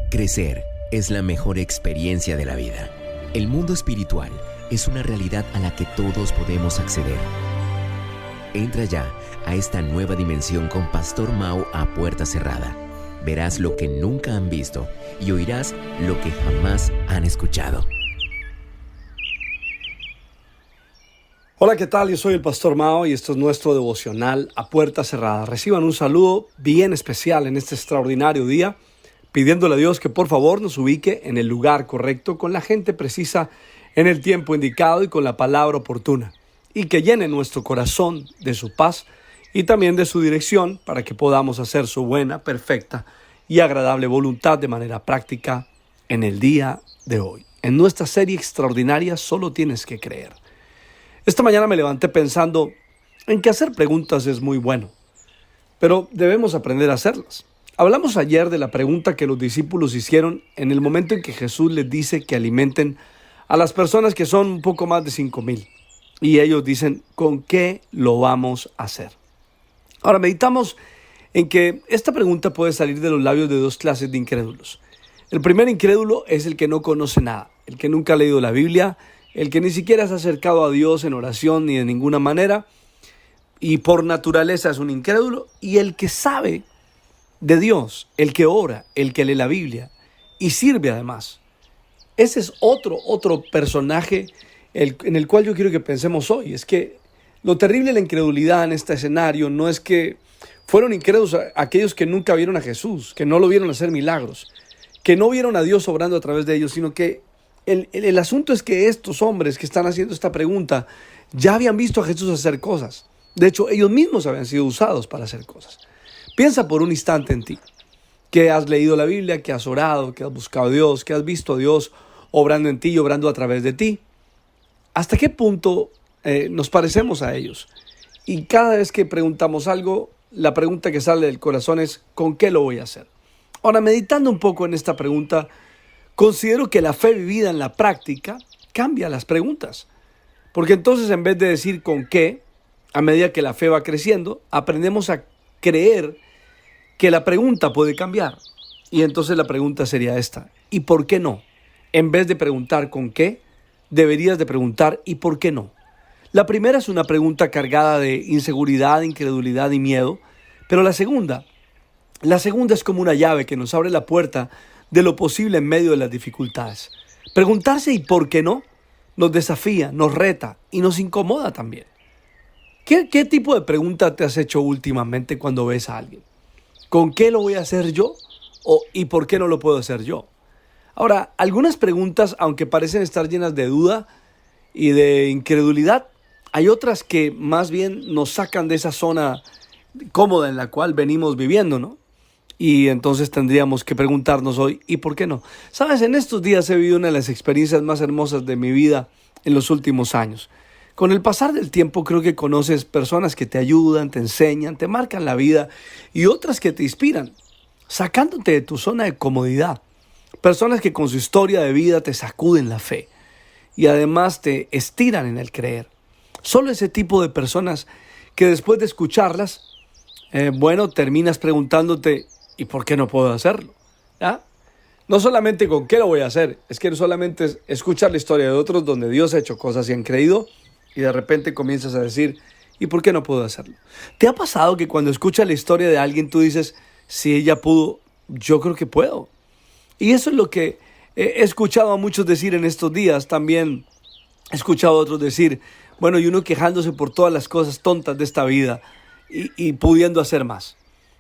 Crecer es la mejor experiencia de la vida. El mundo espiritual es una realidad a la que todos podemos acceder. Entra ya a esta nueva dimensión con Pastor Mau a puerta cerrada. Verás lo que nunca han visto y oirás lo que jamás han escuchado. Hola, ¿qué tal? Yo soy el Pastor Mao y esto es nuestro devocional a puerta cerrada. Reciban un saludo bien especial en este extraordinario día, pidiéndole a Dios que por favor nos ubique en el lugar correcto, con la gente precisa, en el tiempo indicado y con la palabra oportuna, y que llene nuestro corazón de su paz y también de su dirección para que podamos hacer su buena, perfecta y agradable voluntad de manera práctica en el día de hoy. En nuestra serie extraordinaria Solo Tienes que Creer. Esta mañana me levanté pensando en que hacer preguntas es muy bueno, pero debemos aprender a hacerlas. Hablamos ayer de la pregunta que los discípulos hicieron en el momento en que Jesús les dice que alimenten a las personas que son un poco más de 5,000. Y ellos dicen, ¿con qué lo vamos a hacer? Ahora meditamos en que esta pregunta puede salir de los labios de dos clases de incrédulos. El primer incrédulo es el que no conoce nada, el que nunca ha leído la Biblia, el que ni siquiera se ha acercado a Dios en oración ni de ninguna manera, y por naturaleza es un incrédulo, y el que sabe de Dios, el que ora, el que lee la Biblia y sirve además. Ese es otro personaje en el cual yo quiero que pensemos hoy. Es que lo terrible de la incredulidad en este escenario no es que fueron incrédulos aquellos que nunca vieron a Jesús, que no lo vieron hacer milagros, que no vieron a Dios obrando a través de ellos, sino que el asunto es que estos hombres que están haciendo esta pregunta ya habían visto a Jesús hacer cosas. De hecho, ellos mismos habían sido usados para hacer cosas. Piensa por un instante en ti, que has leído la Biblia, que has orado, que has buscado a Dios, que has visto a Dios obrando en ti y obrando a través de ti. ¿Hasta qué punto nos parecemos a ellos? Y cada vez que preguntamos algo, la pregunta que sale del corazón es ¿con qué lo voy a hacer? Ahora, meditando un poco en esta pregunta, considero que la fe vivida en la práctica cambia las preguntas. Porque entonces en vez de decir con qué, a medida que la fe va creciendo, aprendemos a creer que la pregunta puede cambiar. Y entonces la pregunta sería esta: ¿y por qué no? En vez de preguntar con qué, deberías de preguntar ¿y por qué no? La primera es una pregunta cargada de inseguridad, incredulidad y miedo, pero la segunda es como una llave que nos abre la puerta de lo posible en medio de las dificultades. Preguntarse ¿y por qué no? Nos desafía, nos reta y nos incomoda también. ¿Qué tipo de pregunta te has hecho últimamente cuando ves a alguien? ¿Con qué lo voy a hacer yo? ¿Y por qué no lo puedo hacer yo? Ahora, algunas preguntas, aunque parecen estar llenas de duda y de incredulidad, hay otras que más bien nos sacan de esa zona cómoda en la cual venimos viviendo, ¿no? Y entonces tendríamos que preguntarnos hoy, ¿y por qué no? Sabes, en estos días he vivido una de las experiencias más hermosas de mi vida en los últimos años. Con el pasar del tiempo creo que conoces personas que te ayudan, te enseñan, te marcan la vida y otras que te inspiran, sacándote de tu zona de comodidad. Personas que con su historia de vida te sacuden la fe y además te estiran en el creer. Solo ese tipo de personas que después de escucharlas, terminas preguntándote ¿y por qué no puedo hacerlo? ¿Ya? No solamente con qué lo voy a hacer, es que no solamente es escuchar la historia de otros donde Dios ha hecho cosas y han creído, y de repente comienzas a decir, ¿y por qué no puedo hacerlo? ¿Te ha pasado que cuando escuchas la historia de alguien tú dices, si ella pudo, yo creo que puedo? Y eso es lo que he escuchado a muchos decir en estos días. También he escuchado a otros decir, y uno quejándose por todas las cosas tontas de esta vida y pudiendo hacer más.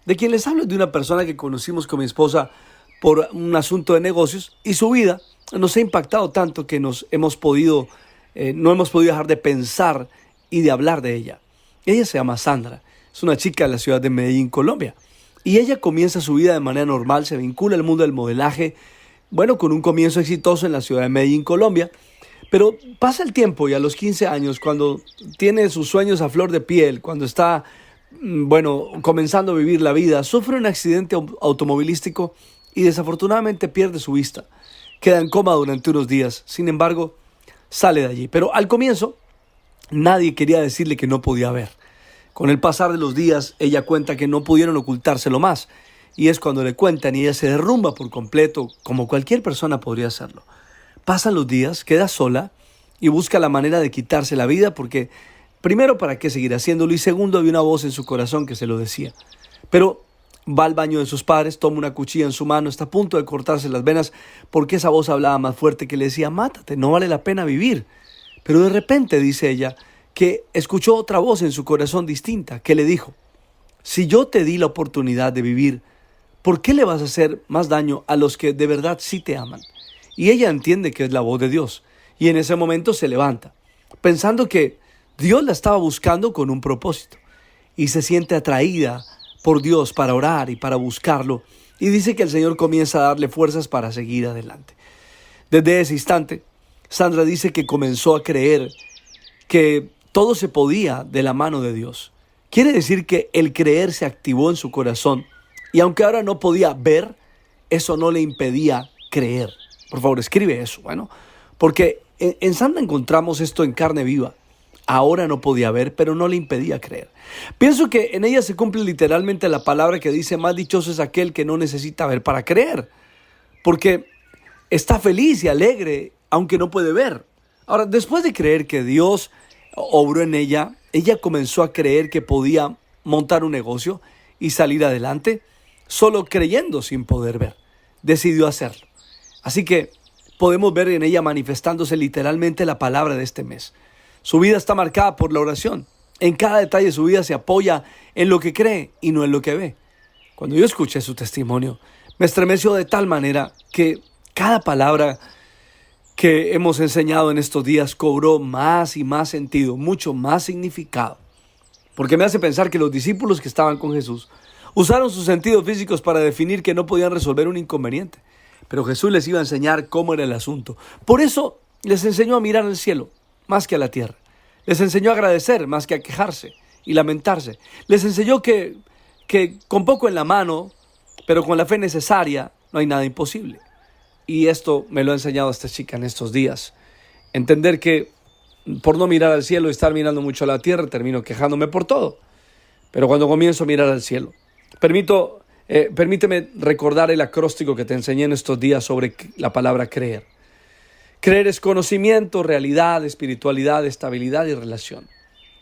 De quien les hablo es de una persona que conocimos con mi esposa por un asunto de negocios y su vida nos ha impactado tanto que no hemos podido dejar de pensar y de hablar de ella. Ella se llama Sandra, es una chica de la ciudad de Medellín, Colombia. Y ella comienza su vida de manera normal, se vincula al mundo del modelaje, con un comienzo exitoso en la ciudad de Medellín, Colombia. Pero pasa el tiempo y a los 15 años, cuando tiene sus sueños a flor de piel, cuando está, comenzando a vivir la vida, sufre un accidente automovilístico y desafortunadamente pierde su vista. Queda en coma durante unos días, sin embargo, sale de allí. Pero al comienzo, nadie quería decirle que no podía ver. Con el pasar de los días, ella cuenta que no pudieron ocultárselo más y es cuando le cuentan y ella se derrumba por completo, como cualquier persona podría hacerlo. Pasan los días, queda sola y busca la manera de quitarse la vida porque, primero, ¿para qué seguir haciéndolo? Y segundo, había una voz en su corazón que se lo decía. Pero va al baño de sus padres, toma una cuchilla en su mano, está a punto de cortarse las venas porque esa voz hablaba más fuerte que le decía, mátate, no vale la pena vivir. Pero de repente, dice ella, que escuchó otra voz en su corazón distinta que le dijo, si yo te di la oportunidad de vivir, ¿por qué le vas a hacer más daño a los que de verdad sí te aman? Y ella entiende que es la voz de Dios y en ese momento se levanta, pensando que Dios la estaba buscando con un propósito y se siente atraída por Dios para orar y para buscarlo y dice que el Señor comienza a darle fuerzas para seguir adelante. Desde ese instante, Sandra dice que comenzó a creer que todo se podía de la mano de Dios. Quiere decir que el creer se activó en su corazón y aunque ahora no podía ver, eso no le impedía creer. Por favor, escribe eso, porque en Sandra encontramos esto en carne viva. Ahora no podía ver, pero no le impedía creer. Pienso que en ella se cumple literalmente la palabra que dice, más dichoso es aquel que no necesita ver para creer, porque está feliz y alegre, aunque no puede ver. Ahora, después de creer que Dios obró en ella, ella comenzó a creer que podía montar un negocio y salir adelante, solo creyendo sin poder ver. Decidió hacerlo. Así que podemos ver en ella manifestándose literalmente la palabra de este mes. Su vida está marcada por la oración. En cada detalle de su vida se apoya en lo que cree y no en lo que ve. Cuando yo escuché su testimonio, me estremeció de tal manera que cada palabra que hemos enseñado en estos días cobró más y más sentido, mucho más significado. Porque me hace pensar que los discípulos que estaban con Jesús usaron sus sentidos físicos para definir que no podían resolver un inconveniente. Pero Jesús les iba a enseñar cómo era el asunto. Por eso les enseñó a mirar al cielo más que a la tierra. Les enseñó a agradecer más que a quejarse y lamentarse. Les enseñó que con poco en la mano, pero con la fe necesaria, no hay nada imposible. Y esto me lo ha enseñado esta chica en estos días. Entender que por no mirar al cielo y estar mirando mucho a la tierra, termino quejándome por todo. Pero cuando comienzo a mirar al cielo, permíteme recordar el acróstico que te enseñé en estos días sobre la palabra creer. Creer es conocimiento, realidad, espiritualidad, estabilidad y relación.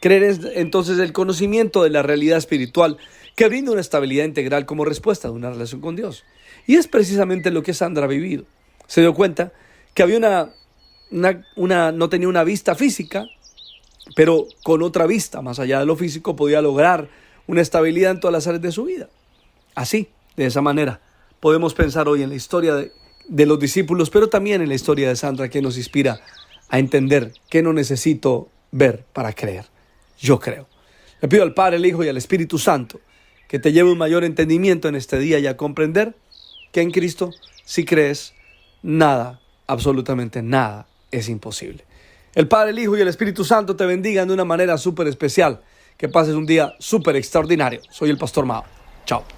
Creer es entonces el conocimiento de la realidad espiritual que brinda una estabilidad integral como respuesta de una relación con Dios. Y es precisamente lo que Sandra ha vivido. Se dio cuenta que había no tenía una vista física, pero con otra vista, más allá de lo físico, podía lograr una estabilidad en todas las áreas de su vida. Así, de esa manera, podemos pensar hoy en la historia de los discípulos, pero también en la historia de Sandra, que nos inspira a entender que no necesito ver para creer. Yo creo. Le pido al Padre, al Hijo y al Espíritu Santo que te lleve un mayor entendimiento en este día y a comprender que en Cristo, si crees, nada, absolutamente nada, es imposible. El Padre, el Hijo y el Espíritu Santo te bendigan de una manera súper especial. Que pases un día súper extraordinario. Soy el Pastor Mao. Chao.